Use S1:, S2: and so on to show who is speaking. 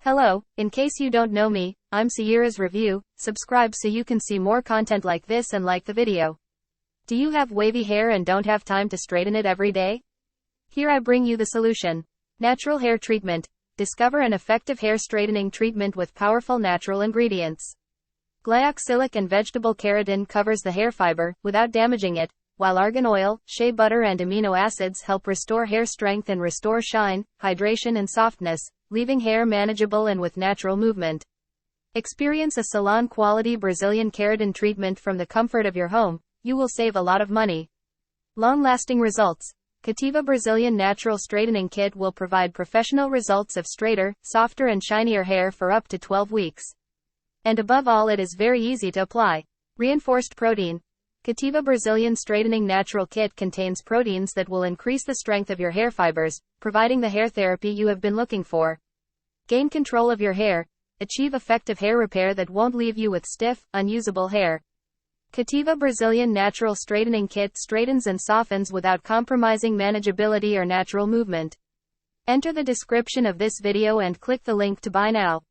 S1: Hello, in case you don't know me, I'm Sierra's Review. Subscribe so you can see more content like this and like the video. Do you have wavy hair and don't have time to straighten it every day? Here I bring you the solution. Natural hair treatment. Discover an effective hair straightening treatment with powerful natural ingredients. Glyoxylic and vegetable keratin covers the hair fiber, without damaging it, while argan oil, shea butter and amino acids help restore hair strength and restore shine, hydration and softness, leaving hair manageable and with natural movement. Experience a salon-quality Brazilian keratin treatment from the comfort of your home. You will save a lot of money. Long-lasting results. Kativa Brazilian Natural Straightening Kit will provide professional results of straighter, softer and shinier hair for up to 12 weeks. And above all, it is very easy to apply. Reinforced protein. Kativa Brazilian Straightening Natural Kit contains proteins that will increase the strength of your hair fibers, providing the hair therapy you have been looking for. Gain control of your hair. Achieve effective hair repair that won't leave you with stiff, unusable hair. Kativa Brazilian Natural Straightening Kit straightens and softens without compromising manageability or natural movement. Enter the description of this video and click the link to buy now.